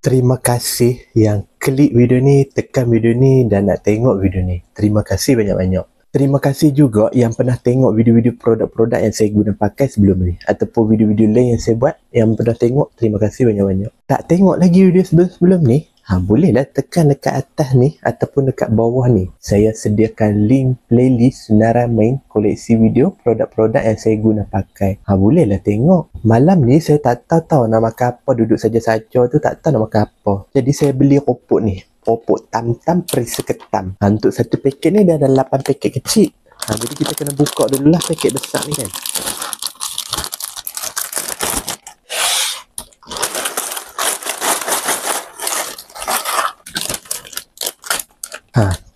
Terima kasih yang klik video ni, tekan video ni dan nak tengok video ni. Terima kasih banyak-banyak. Terima kasih juga yang pernah tengok video-video produk-produk yang saya guna pakai sebelum ni, ataupun video-video lain yang saya buat yang pernah tengok. Terima kasih banyak-banyak. Tak tengok lagi video sebelum ni? Bolehlah tekan dekat atas ni ataupun dekat bawah ni. Saya sediakan link playlist Naramain koleksi video produk-produk yang saya guna pakai. Bolehlah tengok. Malam ni saya tak tahu nak makan apa, duduk saja-saja tu tak tahu nak makan apa. Jadi saya beli kopok ni. Kopok tam-tam perisa ketam. Untuk satu paket ni dia ada 8 paket kecil. Jadi kita kena buka dululah paket besar ni kan.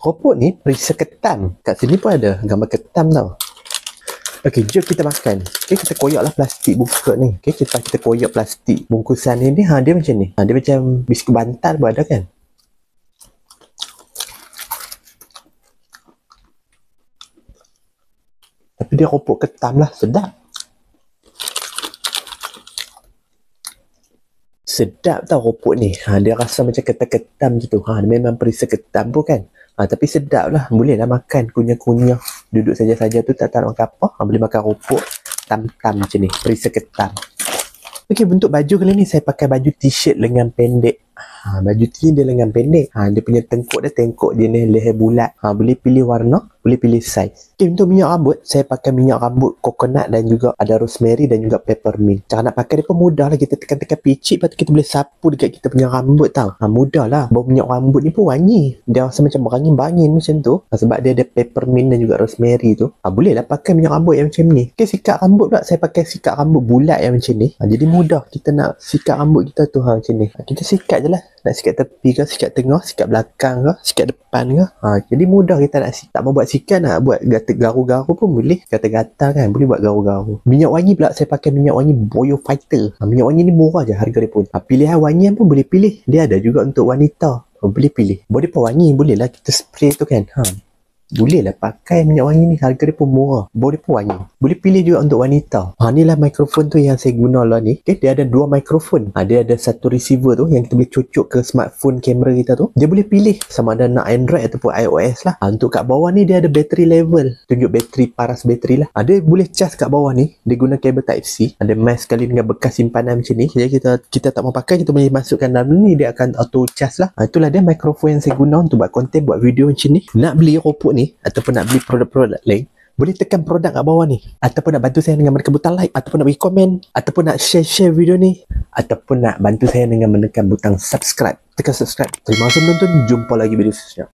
Kopok ni perisa ketam. Kat sini pun ada gambar ketam tau. Okey, jom kita makan. Okey, kita koyaklah plastik buka ni. Okey, kita koyak plastik. Bungkusan ni dia macam ni. Dia macam biskut bantal pun ada kan. Tapi dia kopok ketam lah, sedap. Sedap tau kopok ni. Dia rasa macam ketam-ketam gitu. Dia memang perisa ketam pun kan. Tapi sedap lah. Boleh lah makan kunyah-kunyah. Duduk saja-saja tu tak tahu makan apa. Boleh makan kopok tam-tam macam ni. Perisa ketam. Okey, bentuk baju kali ni saya pakai baju t-shirt lengan pendek. Baju ni dia lengan pendek. Dia punya tengkuk dia ni leher bulat. Boleh pilih warna, boleh pilih saiz. Okey, untuk minyak rambut saya pakai minyak rambut coconut dan juga ada rosemary dan juga peppermint. Cara nak pakai dia pun mudah lah. Kita tekan-tekan picit, lepas tu kita boleh sapu dekat kita punya rambut tau. Mudah lah. Bau minyak rambut ni pun wangi. Dia rasa macam berangin-bangin macam tu. Sebab dia ada peppermint dan juga rosemary tu. Boleh lah pakai minyak rambut yang macam ni. Okey, sikat rambut pula saya pakai sikat rambut bulat yang macam ni. Jadi mudah kita nak sikat rambut kita tu macam ni. Kita sikat je lah. Nak sikat tepi ke, sikat tengah, sikat belakang ke, sikat depan ke. Jadi mudah kita nak sikat. Tak mau buat sikat, nak buat garu-garu pun boleh. Gatal-gatal kan, boleh buat garu-garu. Minyak wangi pula saya pakai minyak wangi Boyo Fighter. Minyak wangi ni murah je harga dia pun. Pilihan wangian pun boleh pilih. Dia ada juga untuk wanita. Boleh pilih. Boleh pun wangi, boleh lah kita spray tu kan. Boleh lah pakai minyak wangi ni, harga dia pun murah. Boleh pun wangi. Boleh pilih juga untuk wanita. Ni lah mikrofon tu yang saya guna lah ni. Okay, dia ada 2 mikrofon. Dia ada satu receiver tu yang kita boleh cocok ke smartphone kamera kita tu. Dia boleh pilih sama ada nak Android ataupun iOS lah. Untuk kat bawah ni dia ada battery level. Tunjuk bateri, paras bateri lah. Dia boleh cas kat bawah ni. Dia guna kabel Type-C. Ada mask sekali dengan bekas simpanan macam ni. Jadi kita tak mau pakai, kita boleh masukkan dalam ni. Dia akan auto cas lah. Itulah dia mikrofon yang saya guna untuk buat konten, buat video macam ni. Nak beli kopok ni ataupun nak beli produk-produk lain, boleh tekan produk kat bawah ni, ataupun nak bantu saya dengan menekan butang like, ataupun nak bagi komen, ataupun nak share video ni, ataupun nak bantu saya dengan menekan butang subscribe. Tekan subscribe. Terima kasih menonton. Jumpa lagi video seterusnya.